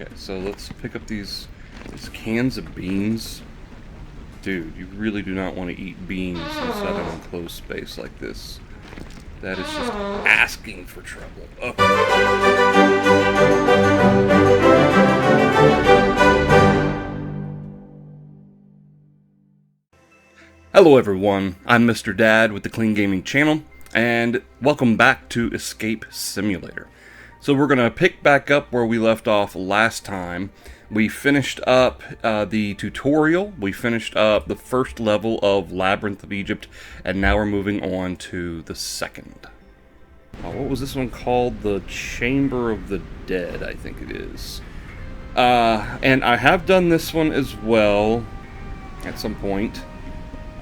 Okay, so let's pick up these cans of beans. Dude, you really do not want to eat beans inside an enclosed space like this. That is just asking for trouble. Hello everyone, I'm Mr. Dad with the Clean Gaming channel, and welcome back to Escape Simulator. So we're going to pick back up where we left off last time. We finished up the tutorial, we finished up the first level of Labyrinth of Egypt, and now we're moving on to the second. What was this one called? The Chamber of the Dead, I think it is. And I have done this one as well at some point.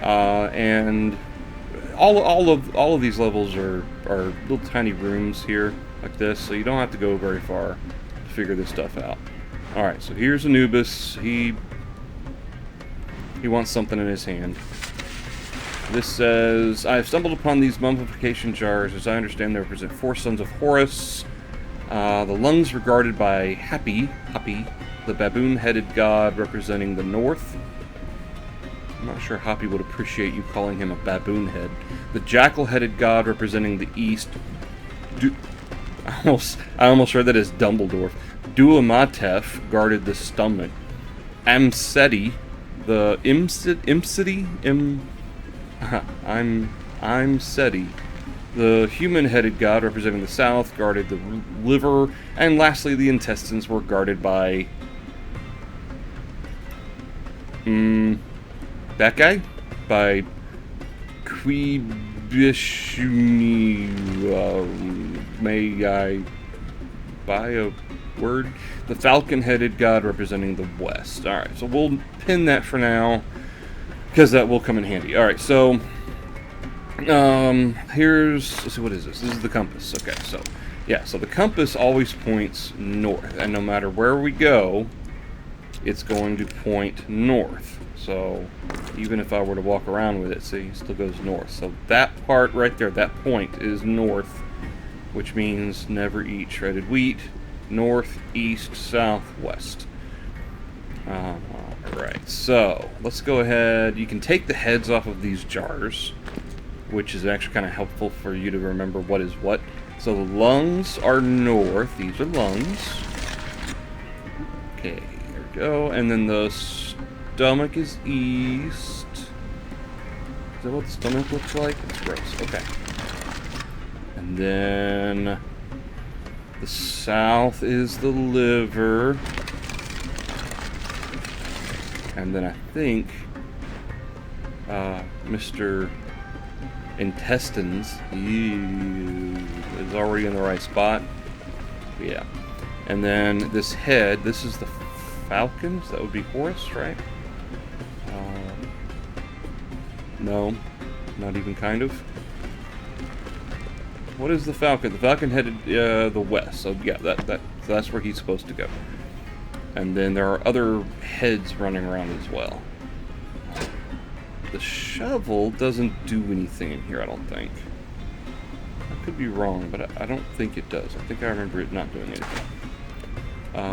And all of these levels are little tiny rooms here like this, so you don't have to go very far to figure this stuff out. All right, so here's Anubis. He wants something in his hand. This says, I have stumbled upon these mummification jars. As I understand, they represent 4 sons of Horus. The lungs regarded by Hapi, the baboon-headed god representing the north. I'm not sure Hapi would appreciate you calling him a baboon head. The jackal-headed god representing the east. I almost read that as Dumbledore. Duamatef guarded the stomach. Amseti, the Seti, the human-headed god representing the south, guarded the liver, and lastly, the intestines were guarded by that guy? By Quibishuni, may I buy a word? The falcon-headed god representing the west. Alright, so we'll pin that for now, because that will come in handy. Alright, so, let's see, what is this? This is the compass. Okay, so, yeah, so the compass always points north, and no matter where we go, it's going to point north. So even if I were to walk around with it, see, it still goes north. So that part right there, that point is north, which means never eat shredded wheat. North, east, south, west. Alright, so let's go ahead. You can take the heads off of these jars, which is actually kind of helpful for you to remember what is what. So the lungs are north. These are lungs. Okay, there we go. And then the stomach is east. Is that what the stomach looks like? It's gross. Okay. And then the south is the liver. And then I think Mr. Intestines is already in the right spot. Yeah. And then this head, this is the falcons. That would be Horus, right? No, not even kind of. What is the falcon? The falcon headed the west. So yeah, so that's where he's supposed to go. And then there are other heads running around as well. The shovel doesn't do anything in here, I don't think. I could be wrong, but I don't think it does. I think I remember it not doing anything.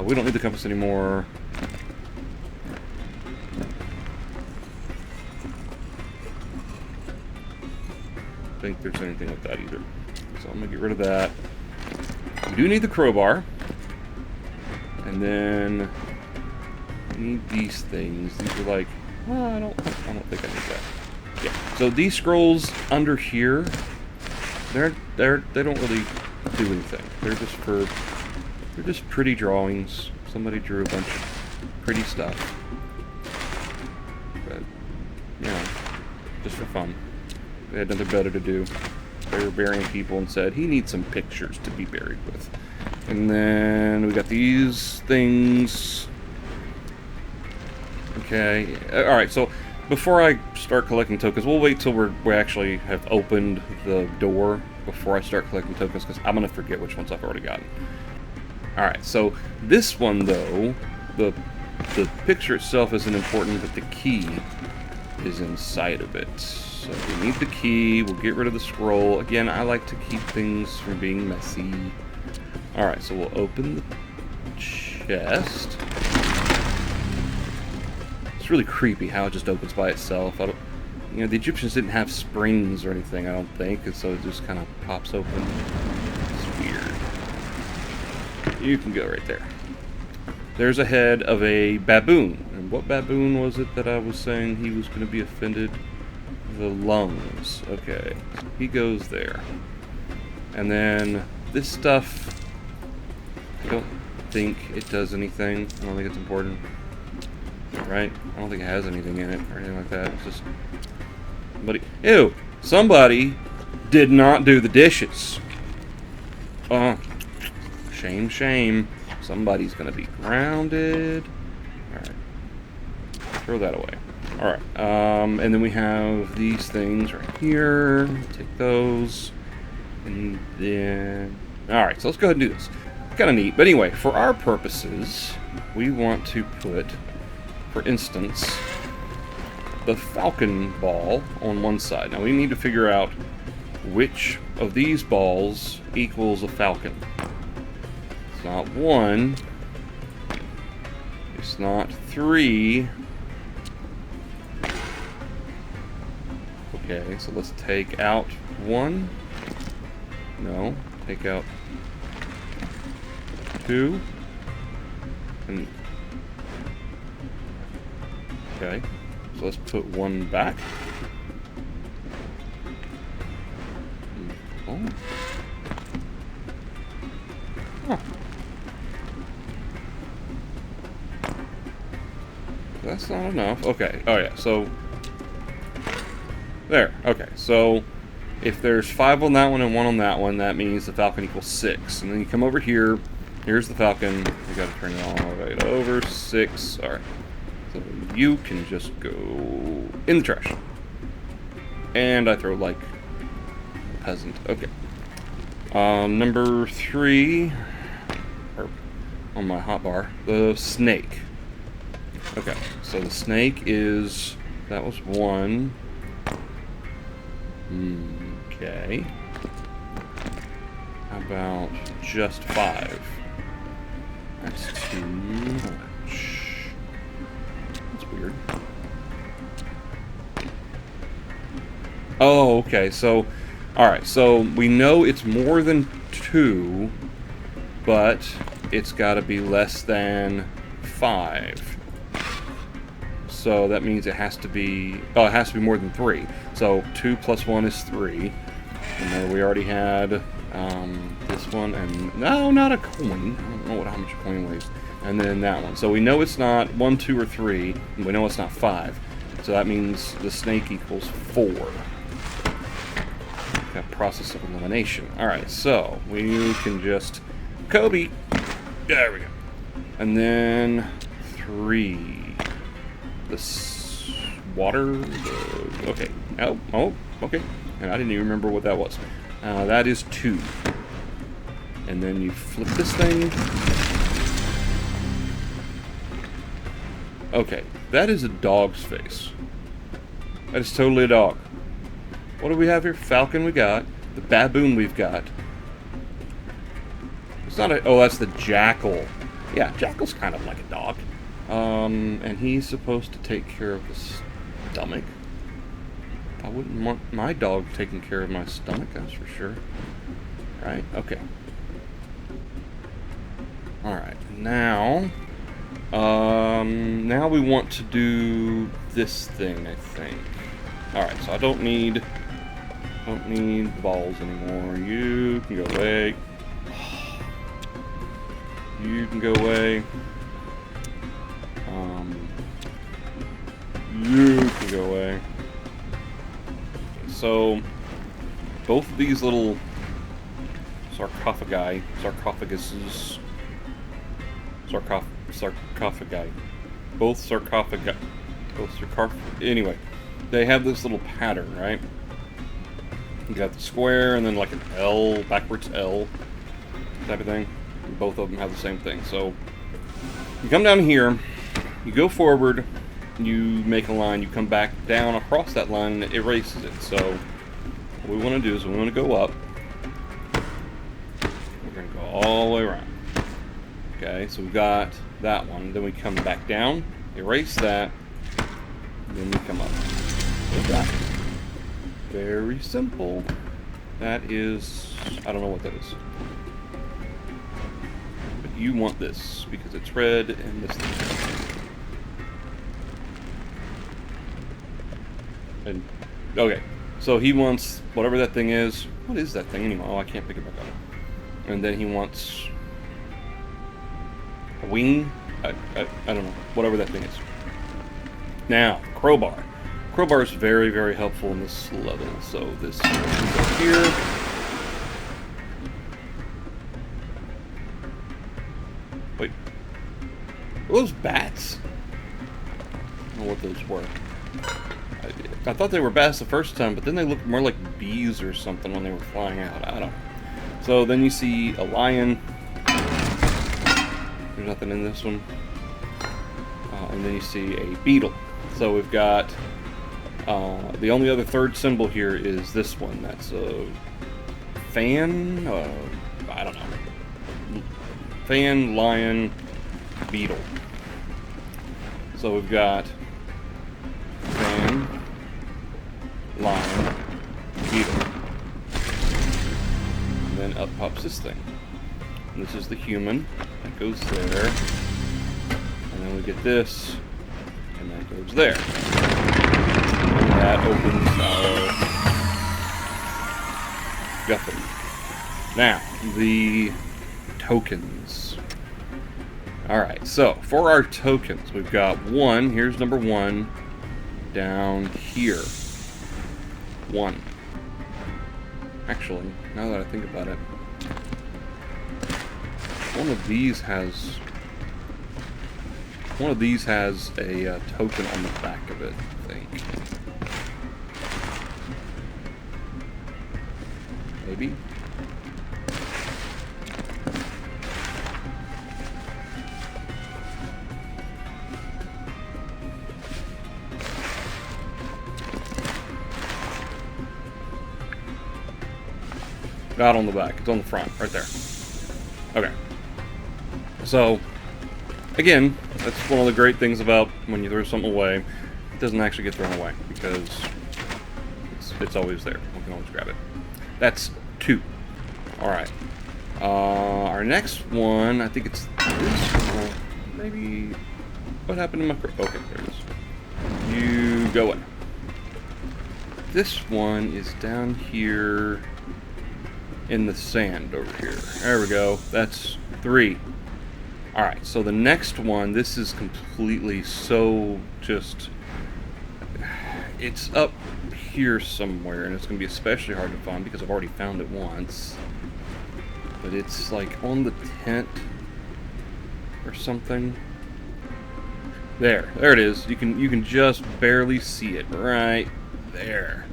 We don't need the compass anymore. Think there's anything with that either. So I'm gonna get rid of that. We do need the crowbar. And then we need these things. These are like, well, I don't think I need that. Yeah. So these scrolls under here, they don't really do anything. They're just pretty drawings. Somebody drew a bunch of pretty stuff. But you know, just for fun. They had nothing better to do. They were burying people and said, he needs some pictures to be buried with. And then we got these things. Okay. Alright, so before I start collecting tokens, we'll wait till we actually have opened the door before I start collecting tokens, because I'm going to forget which ones I've already gotten. Alright, so this one, though, the picture itself isn't important, but the key is inside of it. So we need the key, we'll get rid of the scroll. Again, I like to keep things from being messy. Alright, so we'll open the chest. It's really creepy how it just opens by itself. I don't, you know, the Egyptians didn't have springs or anything, I don't think, and so it just kind of pops open. It's weird. You can go right there. There's a head of a baboon. And what baboon was it that I was saying he was going to be offended? The lungs. Okay. So he goes there. And then this stuff, I don't think it does anything. I don't think it's important. Right? I don't think it has anything in it or anything like that. It's just... Ew! Somebody did not do the dishes. Shame, shame. Somebody's gonna be grounded. Alright. Throw that away. Alright. And then we have these things right here. Take those. And then... Alright, so let's go ahead and do this. Kind of neat. But anyway, for our purposes, we want to put, for instance, the falcon ball on one side. Now we need to figure out which of these balls equals a falcon. It's not 1. It's not 3. Okay, so let's take out 1. No, take out 2. And okay, so let's put 1 back. Oh. Huh. That's not enough. Okay. Oh yeah. So there. Okay. So if there's 5 on that one and 1 on that one, that means the falcon equals 6. And then you come over here. Here's the falcon. You got to turn it all the way over. 6. All right. So you can just go in the trash. And I throw like a peasant. Okay. Number 3, or on my hotbar, the snake. Okay, so the snake is, that was 1. Okay. How about just 5? That's too much. That's weird. Oh, okay, so, alright, so we know it's more than 2, but it's got to be less than 5. So that means it has to be, oh, it has to be more than 3. So 2 plus 1 is 3. And then we already had this one, and no, not a coin. I don't know how much a coin weighs. And then that one. So we know it's not 1, 2, or 3, and we know it's not 5. So that means the snake equals 4. That process of elimination. Alright, so we can just Kobe. There we go. And then 3. This water. Okay. Oh, okay. And I didn't even remember what that was. That is 2. And then you flip this thing. Okay, that is a dog's face. That is totally a dog. What do we have here? Falcon we got. The baboon we've got. It's not a... Oh, that's the jackal. Yeah, jackal's kind of like a dog. And he's supposed to take care of the stomach. I wouldn't want my dog taking care of my stomach, that's for sure. Right? Okay. Alright, now... now we want to do this thing, I think. Alright, so I don't need balls anymore. You can go away. You can go away. You can go away. So, both of these little sarcophagi, anyway, they have this little pattern, right? You got the square and then like an L, backwards L type of thing. And both of them have the same thing. So, you come down here, you go forward, you make a line, you come back down across that line, and it erases it. So, what we want to do is we want to go up. We're going to go all the way around. Okay, so we've got that one. Then we come back down, erase that, then we come up. Like that. Very simple. That is, I don't know what that is. But you want this because it's red and this thing. And okay, so he wants whatever that thing is. What is that thing anyway? Oh, I can't pick it back up. And then he wants a wing. I don't know. Whatever that thing is. Now, crowbar. Crowbar is very, very helpful in this level. So this goes up here. Wait. Are those bats? I don't know what those were. I thought they were bats the first time, but then they looked more like bees or something when they were flying out. I don't know. So then you see a lion. There's nothing in this one. And then you see a beetle. So we've got the only other third symbol here is this one. That's a fan. I don't know. Fan, lion, beetle. So we've got fan, lion, beetle. And then up pops this thing. And this is the human. That goes there. And then we get this. And that goes there. And that opens our Guffin. Now, the tokens. Alright, so for our tokens, we've got one. Here's number 1. Down here. 1. Actually, now that I think about it, one of these has a token on the back of it, I think. Maybe? Not on the back, it's on the front, right there. Okay. So, again, that's one of the great things about when you throw something away. It doesn't actually get thrown away, because it's always there. We can always grab it. That's 2. Alright. Our next one, I think it's this one. Maybe... What happened to my... Okay, there it is. You go in. This one is down here in the sand over here. There we go. That's 3. Alright, so the next one, this is completely so just... It's up here somewhere, and it's going to be especially hard to find because I've already found it once. But it's like on the tent or something. There it is. You can just barely see it right there.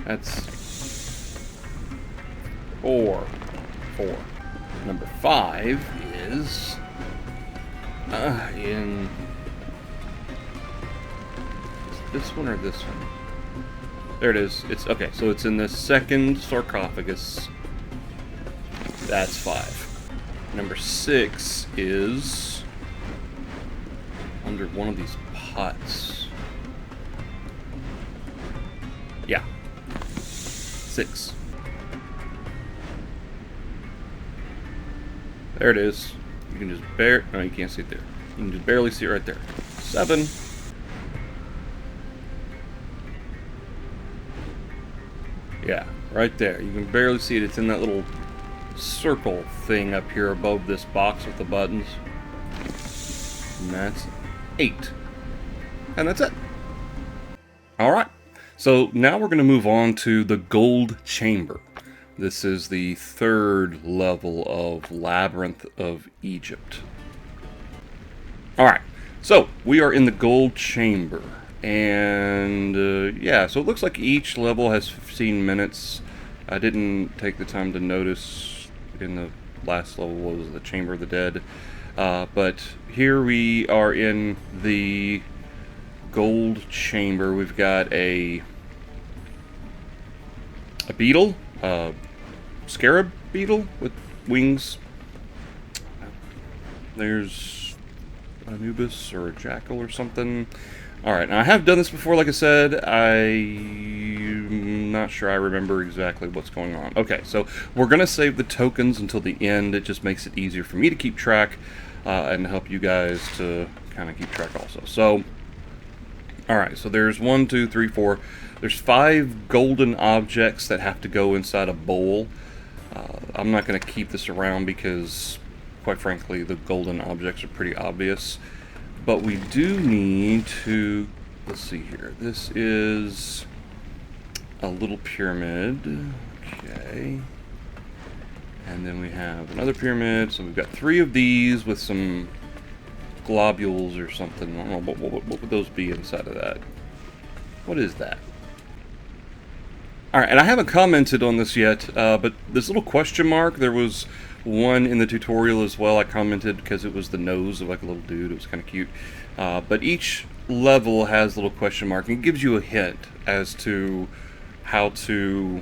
That's 4. Number 5 is in this one or this one. There it is. It's okay. So it's in the second sarcophagus. That's 5. Number 6 is under one of these pots. Yeah. 6. There it is. You can just no, you can't see it there. You can just barely see it right there. 7. Yeah, right there. You can barely see it. It's in that little circle thing up here above this box with the buttons. And that's 8. And that's it. Alright. So now we're going to move on to the Gold Chamber. This is the 3rd level of Labyrinth of Egypt. Alright, so we are in the Gold Chamber. And yeah, so it looks like each level has 15 minutes. I didn't take the time to notice in the last level was the Chamber of the Dead. But here we are in the Gold Chamber. We've got a beetle, scarab beetle with wings. There's Anubis or a Jackal or something. Alright, now I have done this before, like I said. I'm not sure I remember exactly what's going on. Okay, so we're going to save the tokens until the end. It just makes it easier for me to keep track and help you guys to kind of keep track also. So, alright, so there's 1, 2, 3, 4. There's 5 golden objects that have to go inside a bowl. I'm not going to keep this around because, quite frankly, the golden objects are pretty obvious. But we do need to, let's see here, this is a little pyramid, okay, and then we have another pyramid, so we've got 3 of these with some globules or something. I don't know, what would those be inside of that? What is that? Alright, and I haven't commented on this yet, but this little question mark, there was one in the tutorial as well. I commented because it was the nose of like a little dude. It was kind of cute. But each level has a little question mark, and it gives you a hint as to how to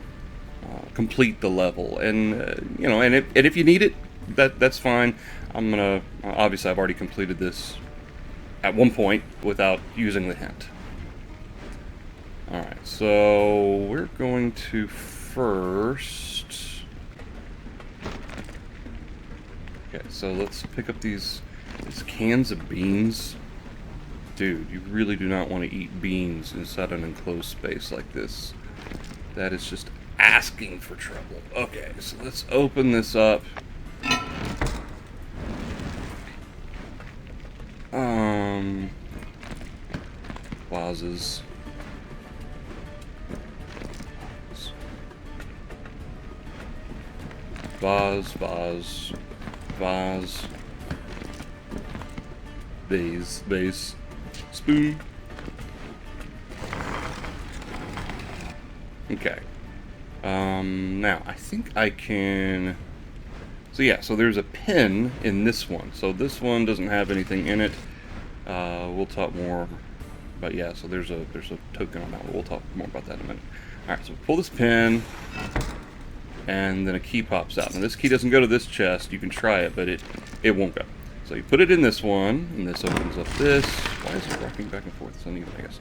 complete the level. And you know, and if you need it, that's fine. I'm gonna obviously I've already completed this at one point without using the hint. All right, so we're going to first. Okay, so let's pick up these cans of beans. Dude, you really do not want to eat beans inside an enclosed space like this. That is just asking for trouble. Okay, so let's open this up. Vases. Vase. Vase. Spoon. Okay. Now, I think I can... So yeah, so there's a pin in this one. So this one doesn't have anything in it. We'll talk more about... Yeah, so there's a token on that one. We'll talk more about that in a minute. Alright, so pull this pin, and then a key pops out. Now this key doesn't go to this chest. You can try it, but it won't go. So you put it in this one, and this opens up this. Why is it rocking back and forth? It's uneven, I guess.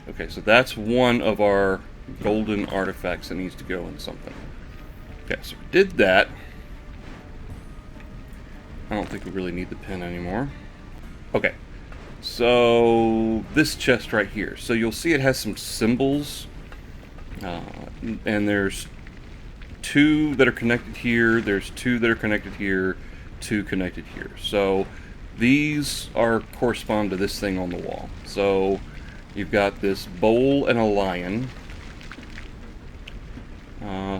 Okay, so that's one of our golden artifacts that needs to go in something. Okay, so we did that. I don't think we really need the pin anymore. Okay, so this chest right here. So you'll see it has some symbols, and there's 2 that are connected here. There's 2 that are connected here. 2 connected here. So these correspond to this thing on the wall. So you've got this bowl and a lion.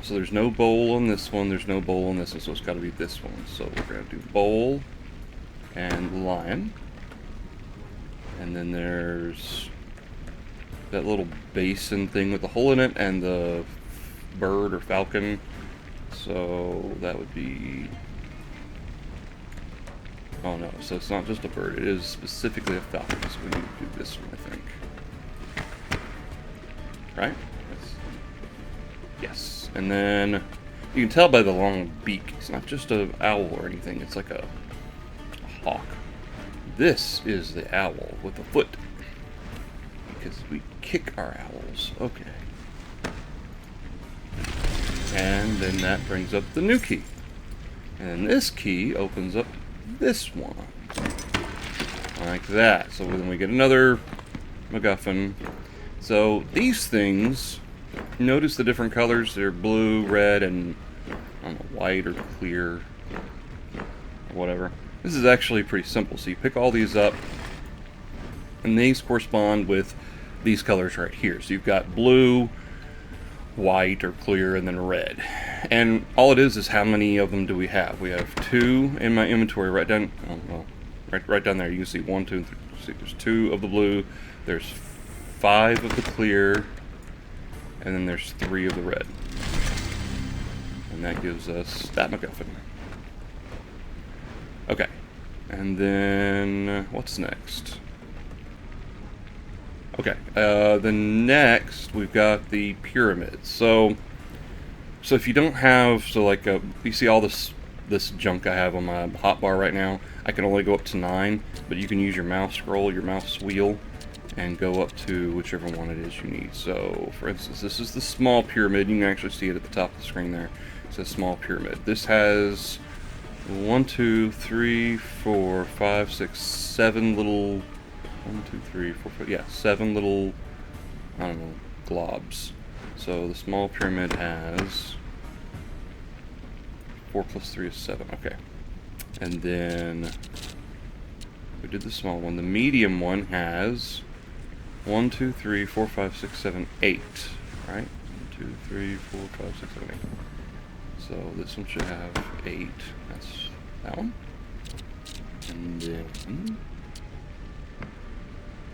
So there's no bowl on this one. There's no bowl on this one. So it's got to be this one. So we're going to do bowl and lion. And then there's that little basin thing with the hole in it and the bird or falcon. So that would be... Oh no, so it's not just a bird, it is specifically a falcon, so we need to do this one, I think. Right? Yes. And then, you can tell by the long beak, it's not just an owl or anything, it's like a hawk. This is the owl with a foot. Because we kick our owls. Okay. And then that brings up the new key. And this key opens up this one. Like that. So then we get another MacGuffin. So these things, notice the different colors. They're blue, red, and I don't know, white or clear. Or whatever. This is actually pretty simple. So you pick all these up, and these correspond with these colors right here. So you've got blue, white or clear, and then red. And all it is how many of them do we have? We have 2 in my inventory right down, oh, well, right down there. You can see 1, 2, and 3. See, there's 2 of the blue, there's 5 of the clear, and then there's 3 of the red. And that gives us that MacGuffin. Okay, and then what's next? Okay, then next we've got the pyramids. So if you don't have, so like, you see all this this junk I have on my hotbar right now. I can only go up to 9, but you can use your mouse scroll, your mouse wheel, and go up to whichever one it is you need. So, for instance, this is the small pyramid. You can actually see it at the top of the screen there. It says small pyramid. This has 1, 2, 3, 4, 5, 6, 7 little... 1, 2, 3, 4, 5... Yeah, 7 little, I don't know, globs. So the small pyramid has 4 plus 3 is 7. Okay. And then we did the small one. The medium one has 1, 2, 3, 4, 5, 6, 7, 8. Right? 1, 2, 3, 4, 5, 6, 7, 8. So this one should have 8. That's that one. And then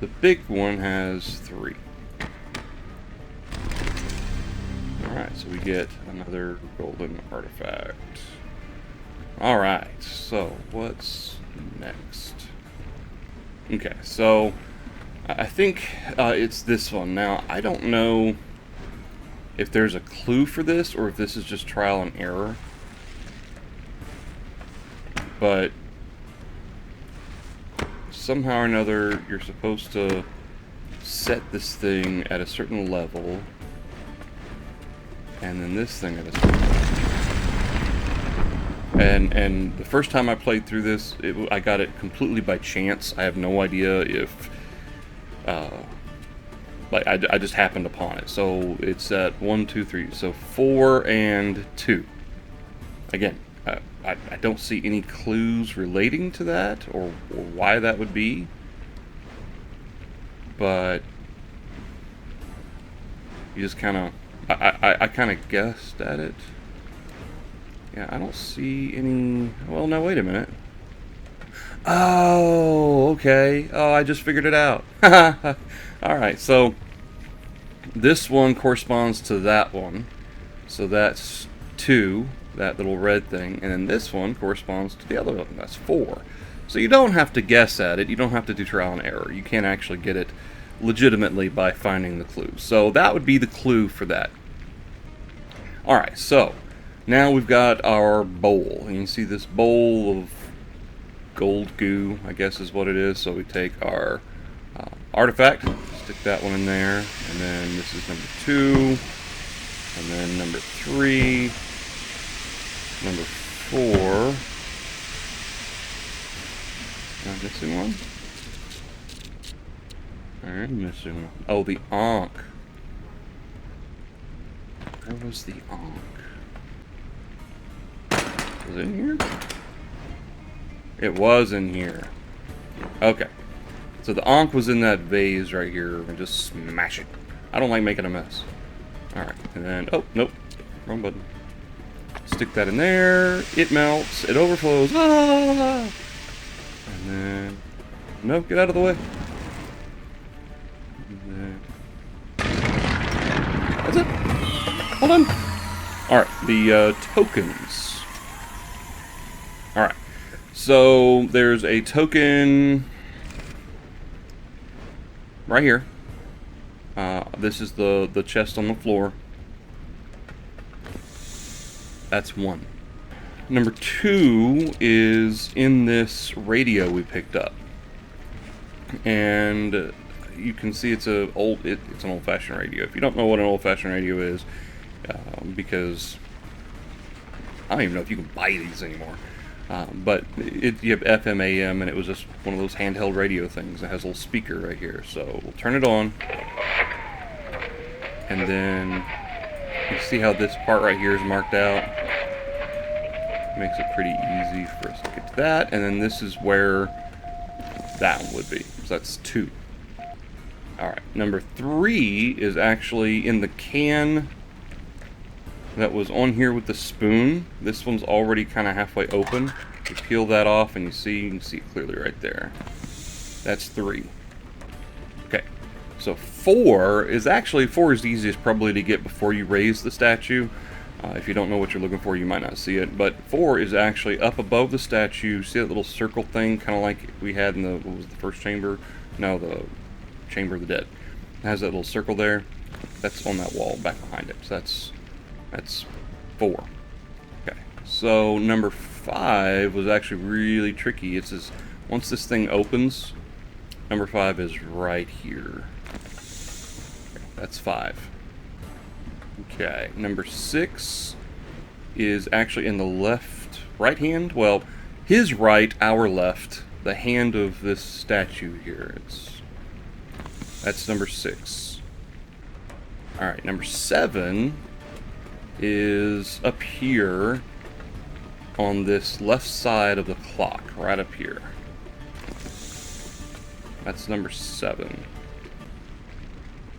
the big one has 3. Alright, so we get another golden artifact. Alright, so what's next? Okay, so I think it's this one. Now, I don't know if there's a clue for this or if this is just trial and error. But somehow or another, you're supposed to set this thing at a certain level, and then this thing at a certain level. And the first time I played through this, I got it completely by chance. I have no idea if... like, I just happened upon it. So it's at 1, 2, 3. So 4 and 2. Again, I don't see any clues relating to that or why that would be. But you just kind of... I kind of guessed at it. Yeah, I don't see any... Well, now, wait a minute. Oh, okay. Oh, I just figured it out. Alright, so this one corresponds to that one. So that's 2, that little red thing. And then this one corresponds to the other one. That's 4. So you don't have to guess at it. You don't have to do trial and error. You can actually get it legitimately by finding the clues. So that would be the clue for that. Alright, so now we've got our bowl. And you can see this bowl of gold goo, I guess is what it is. So we take our artifact, stick that one in there, and then this is number 2, and then number 3, number 4. Am I missing one? I'm missing one. Oh, the Ankh. Where was the Ankh? Was it in here? It was in here. Okay. So the Ankh was in that vase right here. And just smash it. I don't like making a mess. Alright. And then... Oh, nope. Wrong button. Stick that in there. It melts. It overflows. Ah! And then... No, get out of the way. And then... That's it. Hold on. Alright. The tokens. Alright. So there's a token... right here. This is the chest on the floor. That's 1. Number 2 is in this radio we picked up, and you can see it's an old-fashioned radio. If you don't know what an old-fashioned radio is, because I don't even know if you can buy these anymore. But you have FM, AM, and it was just one of those handheld radio things. It has a little speaker right here. So we'll turn it on. And then you see how this part right here is marked out. Makes it pretty easy for us to get to that. And then this is where that one would be. So that's 2. Alright, number 3 is actually in the can that was on here with the spoon. This one's already kind of halfway open. You peel that off and you can see it clearly right there. That's 3. Okay, so 4 is the easiest probably to get before you raise the statue. If you don't know what you're looking for, you might not see it. But 4 is actually up above the statue. See that little circle thing, kind of like we had in what was the first chamber? No, the Chamber of the Dead. It has that little circle there. That's on that wall back behind it. So that's 4. Okay, so number 5 was actually really tricky. It says once this thing opens, number 5 is right here. That's 5. Okay, number 6 is actually in the right hand. Well, his right, our left, the hand of this statue here. That's number 6. Alright, number 7 is up here on this left side of the clock, right up here. That's number 7.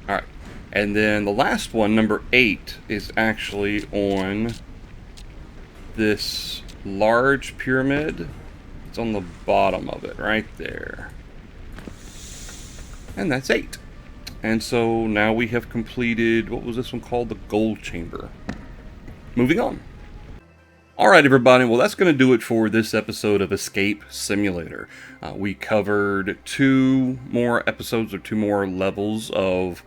Alright, and then the last one, number 8, is actually on this large pyramid. It's on the bottom of it, right there. And that's 8. And so now we have completed, what was this one called? The gold chamber. Moving on. Alright everybody, well that's going to do it for this episode of Escape Simulator. We covered 2 more episodes or 2 more levels of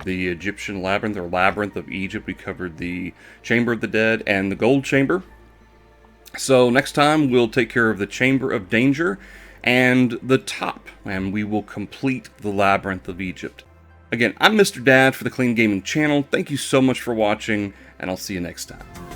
the Egyptian Labyrinth, or Labyrinth of Egypt. We covered the Chamber of the Dead and the Gold Chamber. So next time we'll take care of the Chamber of Danger and the top, and we will complete the Labyrinth of Egypt. Again, I'm Mr. Dad for the Clean Gaming channel. Thank you so much for watching, and I'll see you next time.